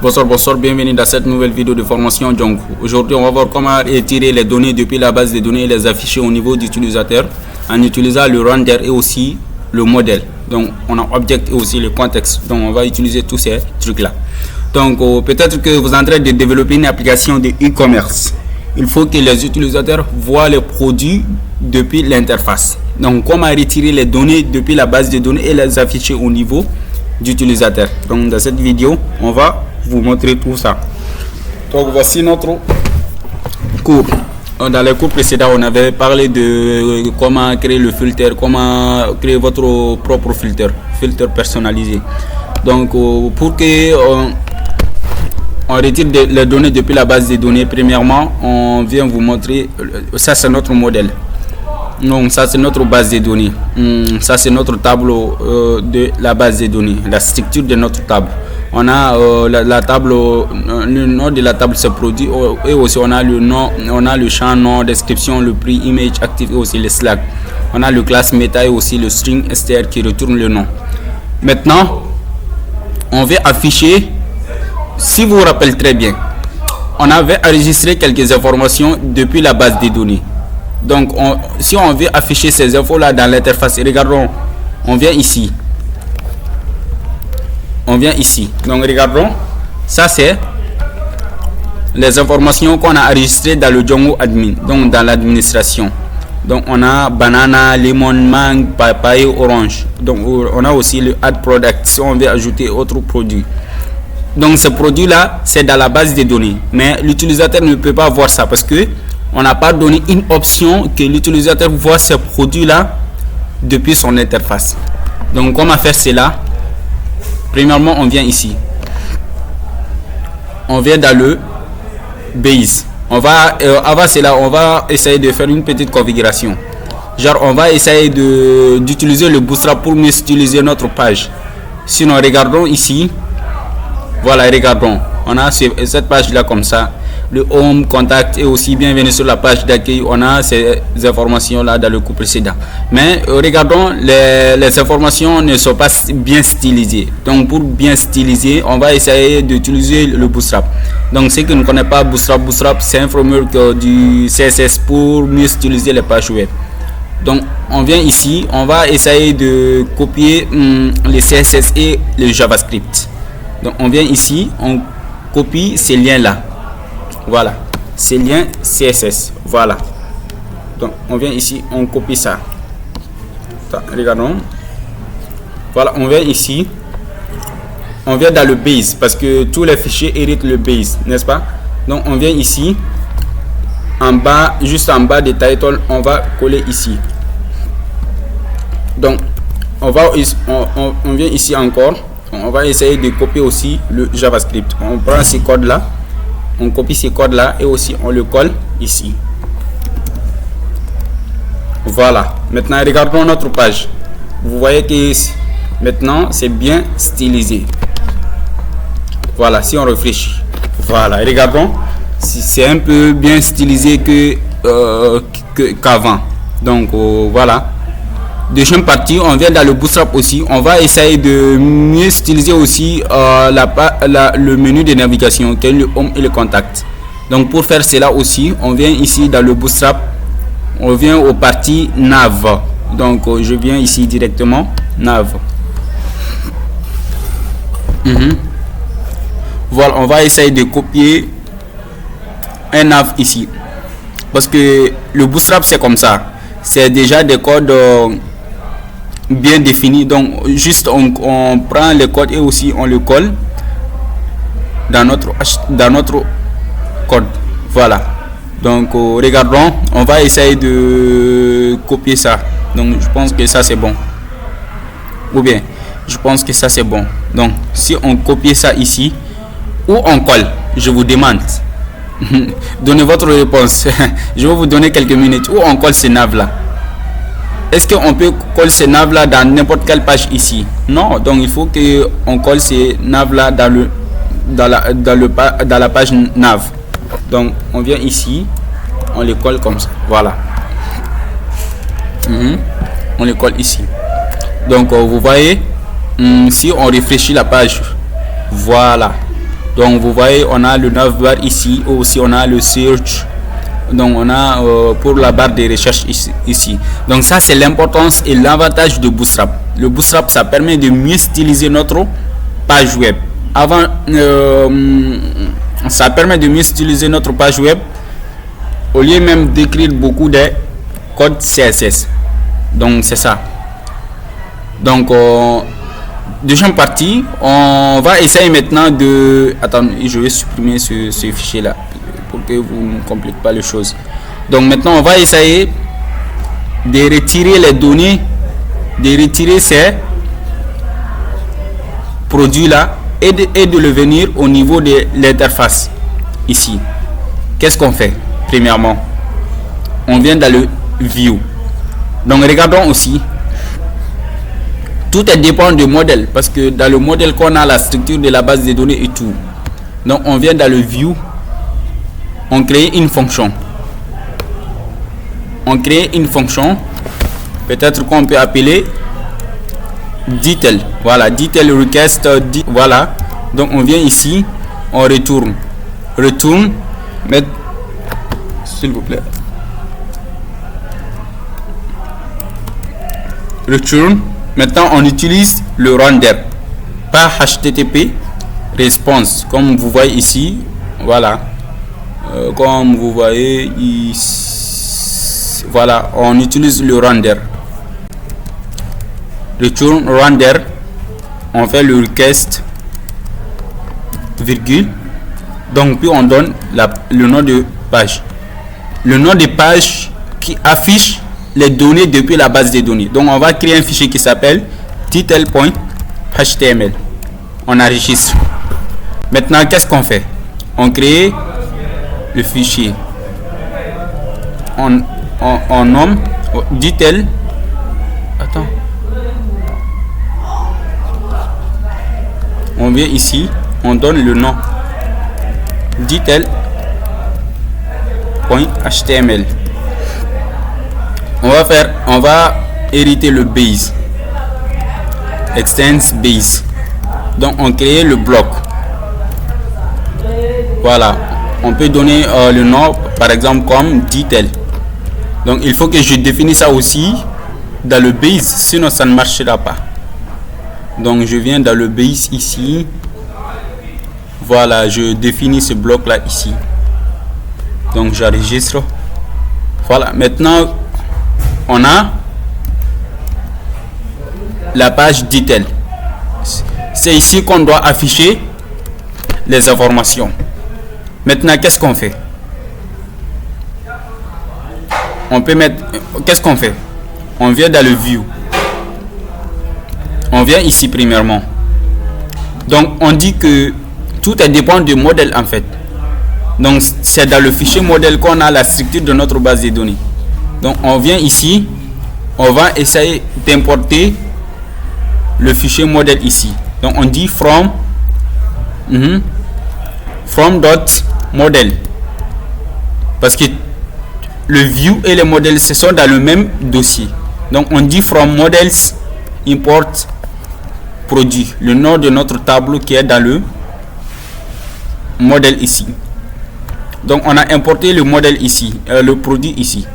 Bonsoir, bienvenue dans cette nouvelle vidéo de formation Django. Aujourd'hui, on va voir comment retirer les données depuis la base de données et les afficher au niveau d'utilisateur en utilisant le render et aussi le modèle. Donc, on a object et aussi le contexte. Donc, on va utiliser tous ces trucs-là. Donc, peut-être que vous êtes en train de développer une application de e-commerce. Il faut que les utilisateurs voient les produits depuis l'interface. Donc, comment retirer les données depuis la base de données et les afficher au niveau d'utilisateur. Donc, dans cette vidéo, on va vous montrer tout ça. Donc, voici notre cours. Dans les cours précédents, on avait parlé de comment créer le filtre, comment créer votre propre filtre personnalisé. Donc, pour que on retire les données depuis la base de données, premièrement, on vient vous montrer, ça c'est notre modèle. Donc, ça c'est notre base de données. Ça c'est notre tableau de la base de données, la structure de notre table. On a la table, le nom de la table c'est produit et aussi on a le nom, on a le champ nom, description, le prix, image active et aussi le slack. On a le class meta et aussi le string str qui retourne le nom. Maintenant, on va afficher, si vous vous rappelez très bien, on avait enregistré quelques informations depuis la base de données. Donc, si on veut afficher ces infos là dans l'interface, regardons, on vient ici. Donc, regardons, ça c'est les informations qu'on a enregistrées dans le Django admin, donc dans l'administration. Donc, on a banana, lemon, mangue, papaye, orange. Donc, on a aussi le add product si on veut ajouter autre produit. Donc, ce produit là, c'est dans la base de données, mais l'utilisateur ne peut pas voir ça parce que on n'a pas donné une option que l'utilisateur voit ce produit là depuis son interface. Donc, comment faire cela? Premièrement, on vient ici. On vient dans le base. Avant cela, on va essayer de faire une petite configuration. Genre, on va essayer d'utiliser le Bootstrap pour mieux utiliser notre page. Sinon, regardons ici. Voilà, regardons. On a cette page là comme ça. Le home, contact et aussi bienvenue sur la page d'accueil. On a ces informations là dans le cours précédent. Mais regardons, les informations ne sont pas bien stylisées. Donc, pour bien styliser, on va essayer d'utiliser le Bootstrap. Donc, ceux qui ne connaissent pas Bootstrap, c'est un framework du CSS pour mieux styliser les pages web. Donc, on vient ici, on va essayer de copier les CSS et le JavaScript. Donc, on vient ici, on copie ces liens là. Voilà, ces liens CSS. Voilà. Donc, on vient ici, on copie ça. Regardons. Voilà, on vient ici. On vient dans le base parce que tous les fichiers héritent le base, n'est-ce pas? Donc, on vient ici. En bas, juste en bas des title, on va coller ici. Donc, on vient ici encore. On va essayer de copier aussi le JavaScript. On prend ces codes là. On copie ces codes là et aussi on le colle ici. Voilà. Maintenant, regardons notre page. Vous voyez que maintenant c'est bien stylisé. Voilà, si on réfléchit. Voilà, regardons. C'est un peu bien stylisé qu'avant. Donc voilà. Deuxième partie, on vient dans le Bootstrap aussi. On va essayer de mieux styliser aussi le menu de navigation qui est le home et le contact. Donc pour faire cela aussi, on vient ici dans le Bootstrap. On vient aux parties nav. Donc je viens ici directement nav. Voilà, on va essayer de copier un nav ici. Parce que le Bootstrap c'est comme ça. C'est déjà des codes bien défini, donc juste on prend le code et aussi on le colle dans notre code. Voilà, donc regardons, on va essayer de copier ça. Donc je pense que ça c'est bon, ou bien je pense que ça c'est bon. Donc si on copie ça ici ou on colle, je vous demande donnez votre réponse. Je vais vous donner quelques minutes. Où on colle ces naves là. Est-ce qu'on peut coller ces naves là dans n'importe quelle page ici? Non, donc il faut que on colle ces naves là dans la page nav. Donc on vient ici, on les colle comme ça. Voilà. On les colle ici. Donc vous voyez, si on réfléchit la page, voilà. Donc vous voyez, on a le navbar ici, aussi on a le search. Donc on a pour la barre de recherche ici. Donc ça c'est l'importance et l'avantage de Bootstrap. Le Bootstrap, ça permet de mieux styliser notre page web. Ça permet de mieux styliser notre page web au lieu même d'écrire beaucoup de code CSS. Donc c'est ça. Donc deuxième partie, on va essayer maintenant de... Attendez, je vais supprimer ce fichier là pour que vous ne compliquez pas les choses. Donc maintenant on va essayer de retirer les données, de retirer ces produits là et de le venir au niveau de l'interface ici. Qu'est-ce qu'on fait? Premièrement, on vient dans le view. Donc regardons aussi, tout dépend du modèle, parce que dans le modèle qu'on a la structure de la base de données et tout. Donc on vient dans le view, on crée une fonction. On crée une fonction, peut-être qu'on peut appeler detail. Voilà, detail request. Voilà. Donc on vient ici, on retourne, mais s'il vous plaît, return. Maintenant on utilise le render, pas HTTP response, comme vous voyez ici. Voilà, comme vous voyez ici, voilà, on utilise le render. Return render, on fait le request virgule, donc puis on donne le nom de page, le nom de page qui affiche les données depuis la base de données. Donc on va créer un fichier qui s'appelle title.html. On enregistre. Maintenant qu'est-ce qu'on fait? On crée le fichier, on nomme detail. Attends, on vient ici, on donne le nom detail.html. On va hériter le base, extends base. Donc on crée le bloc. Voilà, on peut donner le nom par exemple comme detail. Donc il faut que je définisse ça aussi dans le base, sinon ça ne marchera pas. Donc je viens dans le base ici. Voilà, je définis ce bloc là ici. Donc j'enregistre. Voilà, maintenant on a la page detail. C'est ici qu'on doit afficher les informations. Maintenant qu'est-ce qu'on fait? On peut mettre, qu'est-ce qu'on fait? On vient dans le view, on vient ici premièrement. Donc on dit que tout dépend du modèle en fait. Donc c'est dans le fichier modèle qu'on a la structure de notre base de données. Donc on vient ici, on va essayer d'importer le fichier modèle ici. Donc on dit from .model, parce que le view et le modèle ce sont dans le même dossier. Donc on dit from models import produit, le nom de notre tableau qui est dans le modèle ici. Donc on a importé le modèle ici, le produit ici.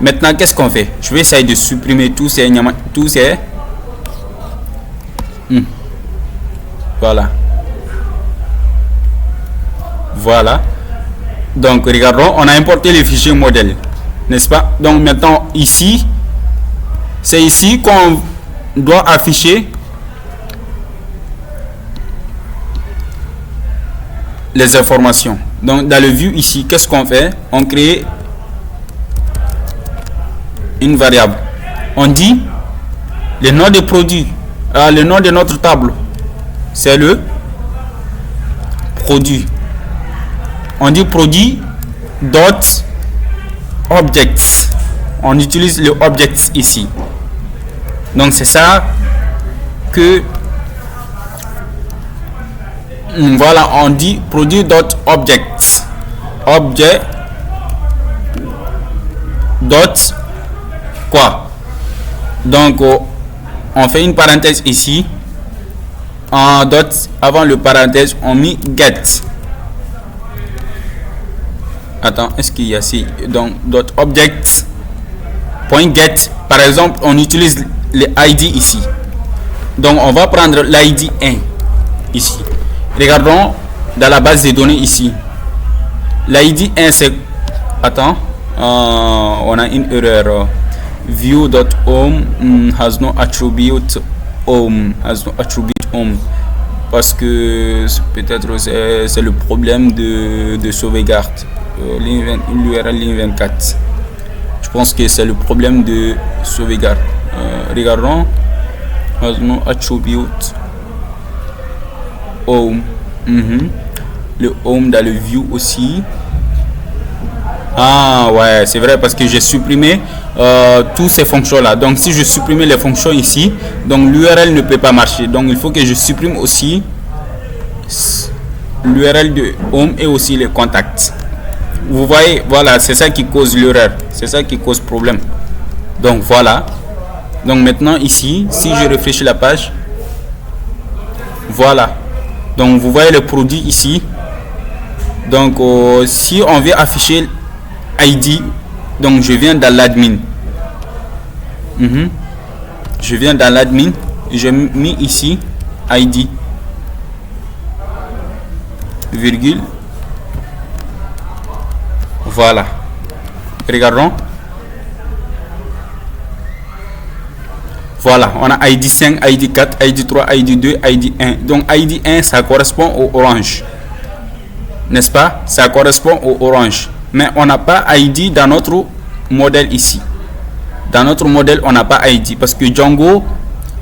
Maintenant qu'est-ce qu'on fait? Je vais essayer de supprimer tous ces voilà. Donc regardons, on a importé le fichier modèle, n'est-ce pas? Donc maintenant ici, c'est ici qu'on doit afficher les informations. Donc dans le view ici, qu'est-ce qu'on fait? On crée une variable. On dit le nom de produit, le nom de notre tableau, c'est le produit. On dit produit dot objects. On utilise le objects ici. Donc c'est ça que voilà, on dit produit dot objects, objet dot quoi. Donc on fait une parenthèse ici. en dot, avant le parenthèse, on met get. Attends, est-ce qu'il y a ici? Donc, dot object, point get. Par exemple, on utilise les ID ici. Donc, on va prendre l'ID 1 ici. Regardons dans la base de données ici. L'ID 1, c'est... Attends, on a une erreur. View.home has no attribute home. Parce que peut-être c'est le problème de sauvegarde. L'URL ligne 24. Je pense que c'est le problème de sauvegarde. Regardons. Has no attribute home. Le home dans le view aussi. Ah ouais, c'est vrai, parce que j'ai supprimé toutes ces fonctions là. Donc si je supprime les fonctions ici, donc l'URL ne peut pas marcher. Donc il faut que je supprime aussi l'URL de home et aussi les contacts. Vous voyez, voilà, c'est ça qui cause l'erreur, c'est ça qui cause problème. Donc voilà. Donc maintenant ici, si je réfléchis la page, voilà. Donc vous voyez le produit ici. Donc si on veut afficher ID, donc je viens dans l'admin. Je viens dans l'admin, j'ai mis ici ID, virgule. Voilà. Regardons. Voilà, on a ID 5, ID 4, ID 3, ID 2, ID 1. Donc ID 1, ça correspond au orange. N'est-ce pas? Ça correspond au orange. Mais on n'a pas ID dans notre modèle ici. Dans notre modèle, on n'a pas ID parce que Django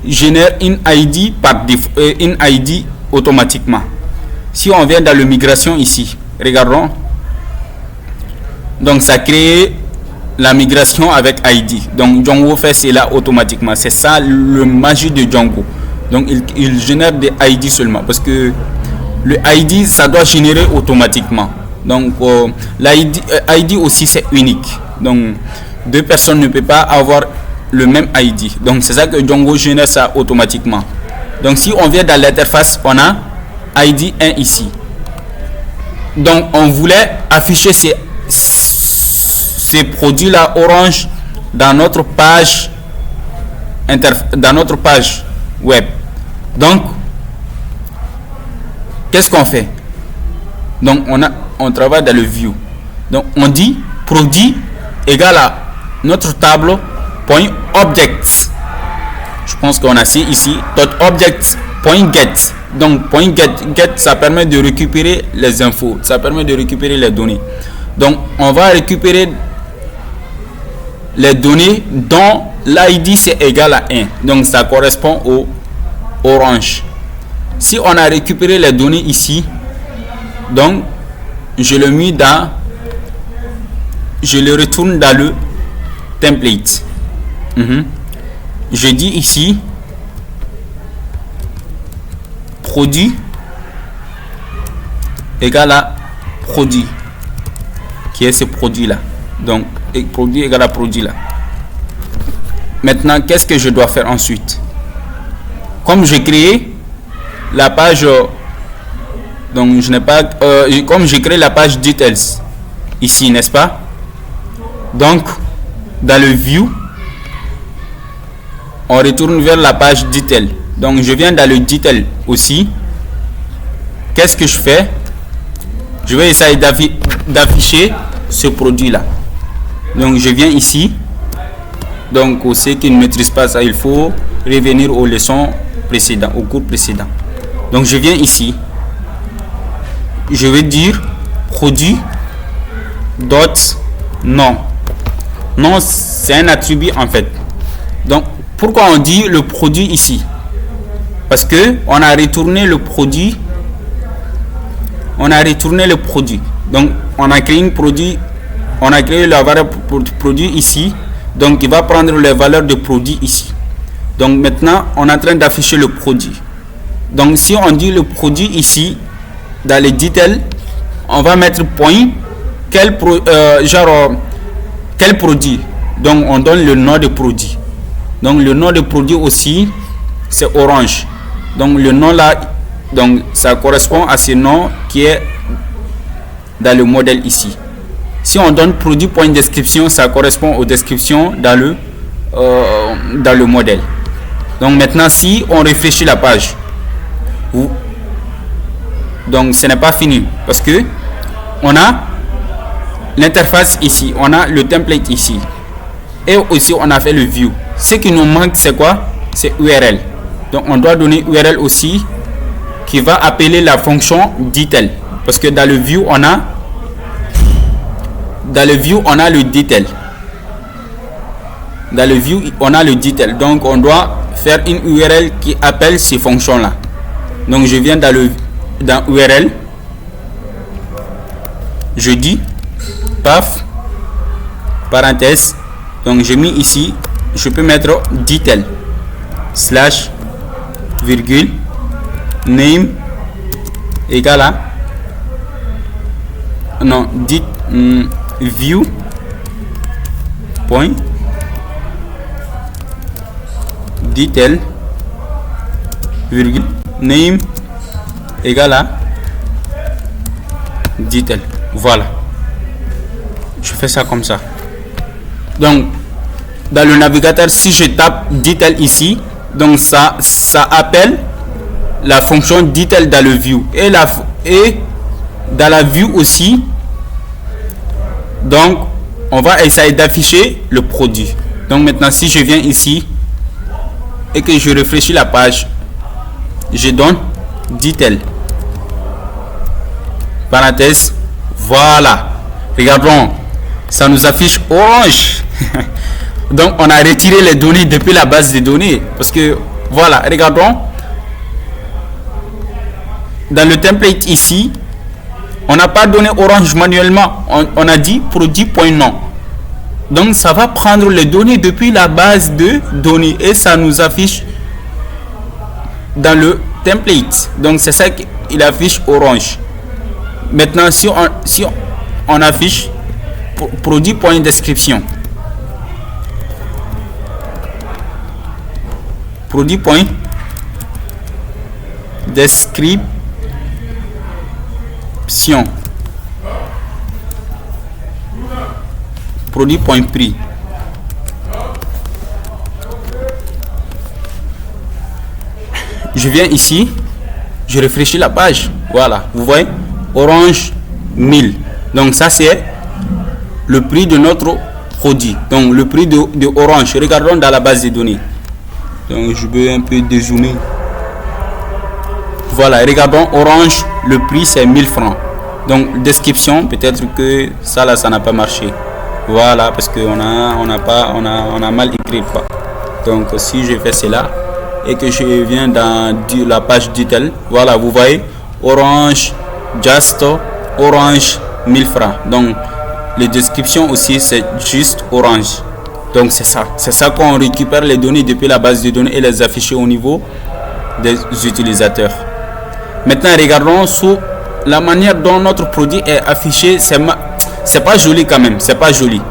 génère une ID par défaut, une ID automatiquement. Si on vient dans le migration ici, regardons. Donc ça crée la migration avec ID. Donc Django fait cela automatiquement. C'est ça le magie de Django. Donc il génère des ID seulement parce que le ID ça doit générer automatiquement. Donc l'ID aussi c'est unique. Donc deux personnes ne peuvent pas avoir le même ID. Donc c'est ça que Django génère ça automatiquement. Donc si on vient dans l'interface, on a ID 1 ici. Donc on voulait afficher ces produits là orange dans notre page web. Donc qu'est-ce qu'on fait? Donc on travaille dans le view. Donc on dit produit égale à notre tableau point object. Je pense qu'on a ici dot object point get. Donc point get ça permet de récupérer les infos, ça permet de récupérer les données. Donc on va récupérer les données dont l'ID c'est égal à 1. Donc ça correspond au orange. Si on a récupéré les données ici, donc je le retourne dans le template. Je dis ici produit égal à produit, qui est ce produit là. Donc produit égal à produit là. Maintenant qu'est-ce que je dois faire ensuite? Comme j'ai créé la page, donc je n'ai pas comme j'ai créé la page details ici, n'est-ce pas? Donc dans le view on retourne vers la page detail. Donc je viens dans le detail aussi. Qu'est-ce que je fais? Je vais essayer d'afficher ce produit là. Donc je viens ici. Donc pour ceux qui ne maîtrisent pas ça, il faut revenir aux leçons précédentes, au cours précédent. Donc je viens ici. Je vais dire produit dot nom. Nom c'est un attribut en fait. Donc pourquoi on dit le produit ici? Parce que on a retourné le produit. Donc on a créé on a créé la variable produit ici. Donc il va prendre les valeurs de produit ici. Donc maintenant on est en train d'afficher le produit. Donc si on dit le produit ici dans les details, on va mettre point quel produit. Donc on donne le nom de produit. Donc le nom de produit aussi c'est orange. Donc le nom là, donc ça correspond à ce nom qui est dans le modèle ici. Si on donne produit.description, ça correspond aux descriptions dans le modèle. Donc maintenant, si on réfléchit la page, donc ce n'est pas fini parce que on a l'interface ici, on a le template ici et aussi on a fait le view. Ce qui nous manque, c'est quoi? C'est URL. Donc on doit donner URL aussi qui va appeler la fonction detail, parce que dans le view on a le detail. Dans le view on a le detail, donc on doit faire une URL qui appelle ces fonctions là. Donc je viens dans URL, je dis paf parenthèse, donc j'ai mis ici, je peux mettre detail slash virgule name égal à view point detail virgule name égal à detail. Voilà, je fais ça comme ça. Donc dans le navigateur, si je tape detail ici, donc ça appelle la fonction detail dans le view et dans la view aussi. Donc on va essayer d'afficher le produit. Donc maintenant, si je viens ici et que je réfléchis la page, je donne detail parenthèse, voilà, regardons, ça nous affiche orange. Donc on a retiré les données depuis la base de données, parce que voilà, regardons dans le template ici, on n'a pas donné orange manuellement, on a dit produit.nom. Donc ça va prendre les données depuis la base de données et ça nous affiche dans le template. Donc c'est ça qu'il affiche orange. Maintenant si on affiche produit.description, produit.description, produit.prix, je viens ici, je réfléchis la page, voilà, vous voyez, orange 1000. Donc ça c'est le prix de notre produit, donc le prix de orange. Regardons dans la base de données. Donc je vais un peu dézoomer. Voilà, regardons orange, le prix c'est 1000 francs. Donc description, peut-être que ça là ça n'a pas marché. Voilà, parce que on a mal écrit quoi. Donc si je fais cela et que je viens dans la page detail, voilà, vous voyez orange just orange 1000 francs. Donc les descriptions aussi c'est juste orange. Donc c'est ça qu'on récupère les données depuis la base de données et les afficher au niveau des utilisateurs. Maintenant regardons sur la manière dont notre produit est affiché. C'est pas joli quand même, c'est pas joli.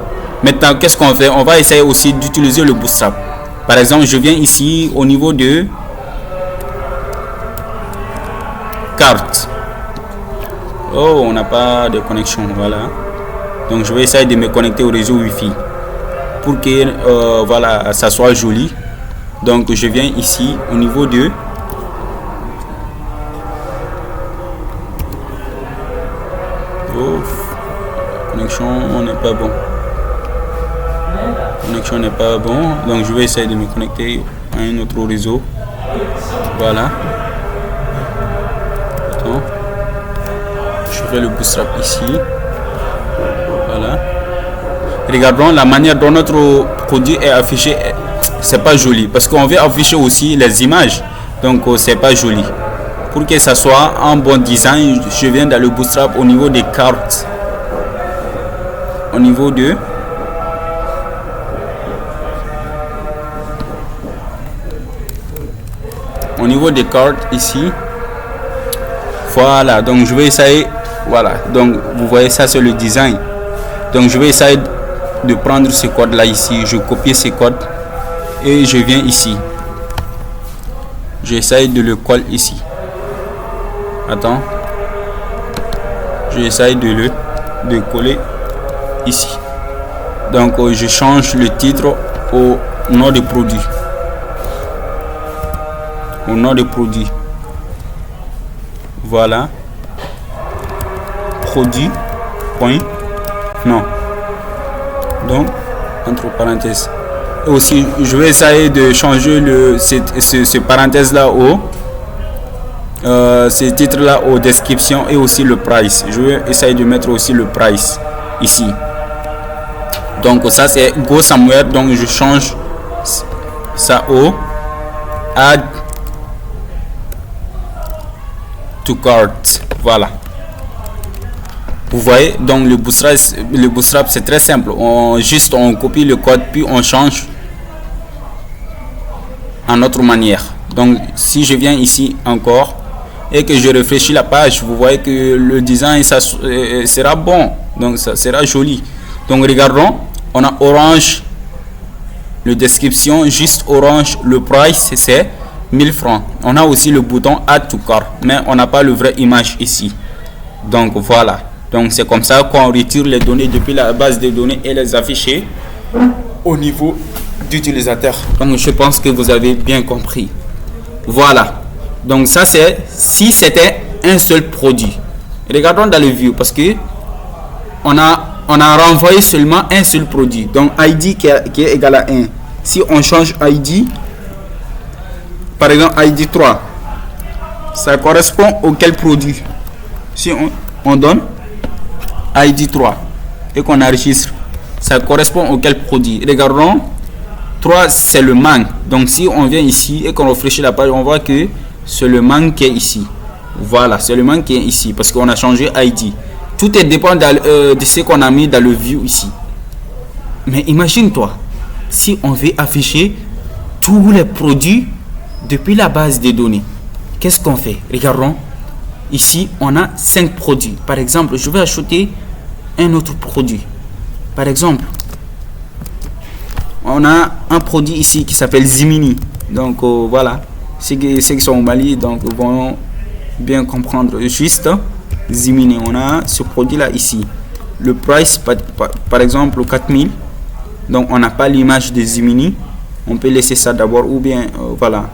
Maintenant qu'est-ce qu'on fait? On va essayer aussi d'utiliser le Bootstrap. Par exemple, je viens ici au niveau de carte. Oh, on n'a pas de connexion, voilà. Donc je vais essayer de me connecter au réseau Wi-Fi pour que voilà, ça soit joli. Donc je viens ici au niveau de connexion, n'est pas bon. Connexion n'est pas bon. Donc je vais essayer de me connecter à un autre réseau. Voilà. Attends. Je fais le Bootstrap ici. Voilà. Regardons la manière dont notre produit est affiché. C'est pas joli parce qu'on veut afficher aussi les images. Donc c'est pas joli. Pour que ça soit un bon design, je viens dans le Bootstrap au niveau des cartes. Au niveau de des cartes ici. Voilà, donc je vais essayer. Voilà, donc vous voyez, ça c'est le design. Donc je vais essayer de prendre ce code là ici. Je copie ce code et je viens ici. J'essaye de le coller ici. Attends. J'essaye de coller ici. Donc je change le titre au nom de produit. Au nom de produit. Voilà. Produit. Point. Non. Donc, entre parenthèses. Et aussi, je vais essayer de changer ce parenthèse là au ce titre là aux descriptions et aussi le price. Je vais essayer de mettre aussi le price ici. Donc ça c'est Go Somewhere, donc je change ça au Add to Cart. Voilà. Vous voyez, donc le bootstrap c'est très simple. On copie le code puis on change en autre manière. Donc si je viens ici encore et que je réfléchis la page, vous voyez que le design ça sera bon, donc ça sera joli. Donc regardons, on a orange le description, juste orange, le price c'est 1000 francs. On a aussi le bouton Add to Cart, mais on n'a pas le vrai image ici. Donc voilà, donc c'est comme ça qu'on retire les données depuis la base de données et les afficher au niveau d'utilisateur. Donc je pense que vous avez bien compris. Voilà, donc ça c'est si c'était un seul produit. Regardons dans le view parce que on a renvoyé seulement un seul produit, donc ID qui est égal à 1. Si on change ID, par exemple ID 3, ça correspond auquel produit? Si on donne ID 3 et qu'on enregistre, ça correspond auquel produit? Regardons, 3 c'est le mangue. Donc si on vient ici et qu'on réfléchit la page, on voit que c'est le mangue qui est ici. Voilà, c'est le mangue qui est ici parce qu'on a changé ID. Tout est dépend de ce qu'on a mis dans le view ici. Mais imagine-toi, si on veut afficher tous les produits depuis la base de données, qu'est-ce qu'on fait? Regardons, ici on a 5 produits. Par exemple, je vais ajouter un autre produit. Par exemple, on a un produit ici qui s'appelle Zimini. Donc voilà, ceux qui sont au Mali donc vont bien comprendre. Juste Zimini, on a ce produit là ici. Le price par exemple 4000. Donc on n'a pas l'image de Zimini. On peut laisser ça d'abord ou bien voilà.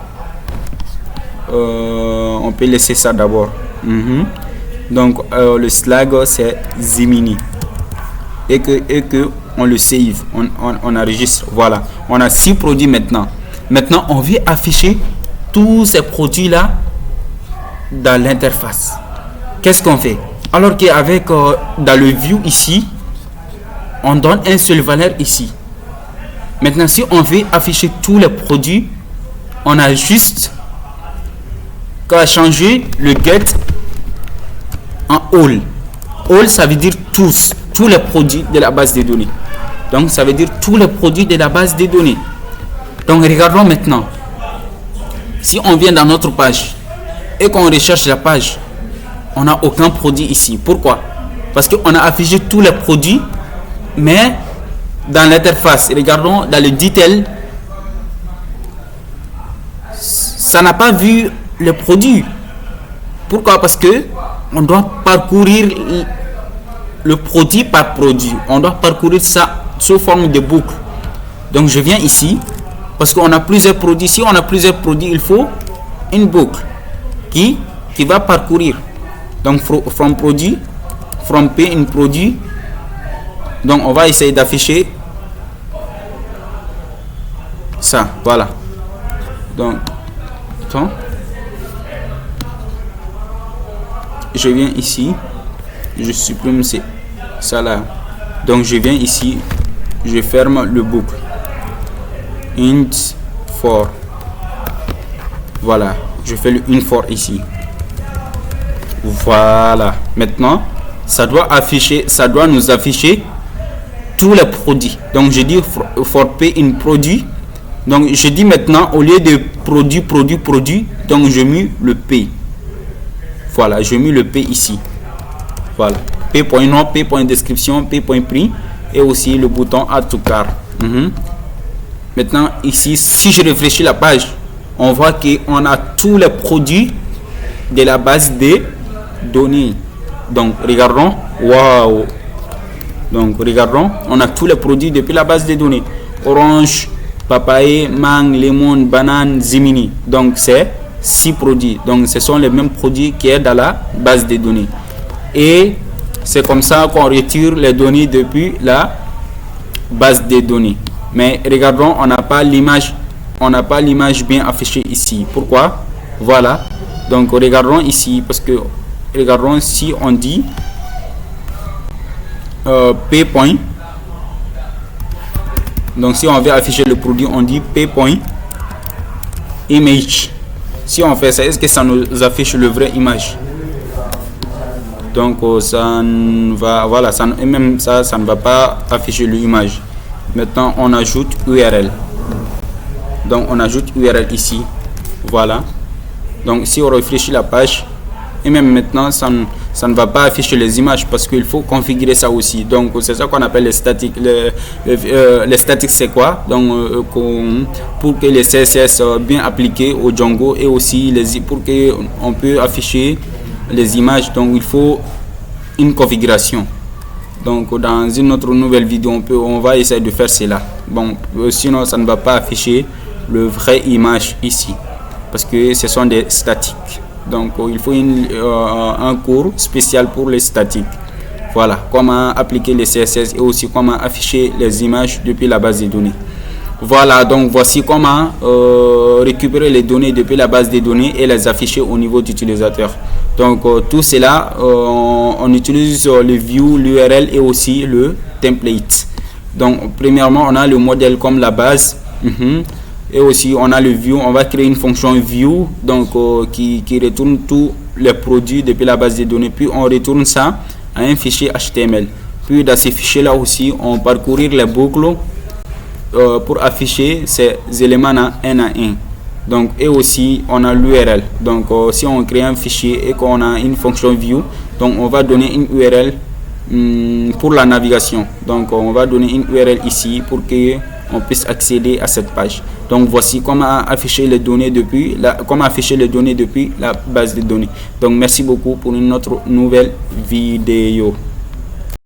On peut laisser ça d'abord. Donc le slag c'est Zimini et que on le save, on enregistre. Voilà, on a 6 produits maintenant. Maintenant on veut afficher tous ces produits là dans l'interface. Qu'est-ce qu'on fait? Alors qu'avec dans le view ici on donne un seul valeur ici. Maintenant si on veut afficher tous les produits, on a juste qu'à changer le get en all. All ça veut dire tous les produits de la base de données. Donc ça veut dire tous les produits de la base de données. Donc regardons maintenant. Si on vient dans notre page et qu'on recherche la page, on n'a aucun produit ici. Pourquoi? Parce qu'on a affiché tous les produits, mais dans l'interface, regardons dans le detail, ça n'a pas vu le produit. Pourquoi? Parce que on doit parcourir le produit par produit. On doit parcourir ça sous forme de boucle. Donc je viens ici parce qu'on a plusieurs produits. Si on a plusieurs produits, il faut une boucle qui va parcourir. Donc from produit, from P in produit. Donc on va essayer d'afficher ça. Voilà. Donc attends. Je viens ici, je supprime ça là. Donc je viens ici, je ferme le boucle. Int for. Voilà, je fais le int for ici. Voilà. Maintenant, ça doit nous afficher tous les produits. Donc je dis for P in produit. Donc je dis maintenant au lieu de produit, donc je mets le P. Voilà, je mets le P ici. Voilà, P.nom, P.description, P.prix et aussi le bouton Add to Cart. Maintenant ici, si je réfléchis la page, on voit qu'on a tous les produits de la base des données. Donc regardons, waouh. Donc regardons, on a tous les produits depuis la base des données. Orange, papaye, mangue, lemon, banane, zimini. Donc c'est 6 produits. Donc ce sont les mêmes produits qui sont dans la base des données. Et c'est comme ça qu'on retire les données depuis la base des données. Mais regardons, on n'a pas l'image bien affichée ici. Pourquoi? Voilà. Donc regardons ici, parce que regardons si on dit P point. Donc si on veut afficher le produit, on dit P point image. Si on fait ça, est-ce que ça nous affiche le vrai image? Donc ça ne va, voilà, ça, et même ça ne va pas afficher l'image. Maintenant on ajoute URL. Donc on ajoute URL ici. Voilà. Donc si on réfléchit la page, et même maintenant ça ne va pas afficher les images parce qu'il faut configurer ça aussi. Donc c'est ça qu'on appelle les statiques. Les statiques c'est quoi? Donc pour que les CSS soient bien appliqués au Django, et aussi pour que on peut afficher les images, donc il faut une configuration. Donc dans une autre nouvelle vidéo on va essayer de faire cela. Bon, sinon ça ne va pas afficher le vrai image ici parce que ce sont des statiques. Donc il faut un cours spécial pour les statiques. Voilà comment appliquer les CSS et aussi comment afficher les images depuis la base des données. Voilà, donc voici comment récupérer les données depuis la base des données et les afficher au niveau d'utilisateur. Donc tout cela, on utilise le view, l'URL et aussi le template. Donc premièrement, on a le modèle comme la base. Et aussi on a le view, on va créer une fonction view donc qui retourne tous les produits depuis la base de données, puis on retourne ça à un fichier HTML. Puis dans ces fichiers là aussi on parcourir les boucles pour afficher ces éléments un à un. Donc et aussi on a l'URL. Donc si on crée un fichier et qu'on a une fonction view, donc on va donner une URL pour la navigation. Donc on va donner une URL ici pour que on puisse accéder à cette page. Donc voici comment afficher les données depuis la base de données. Donc merci beaucoup pour une autre nouvelle vidéo.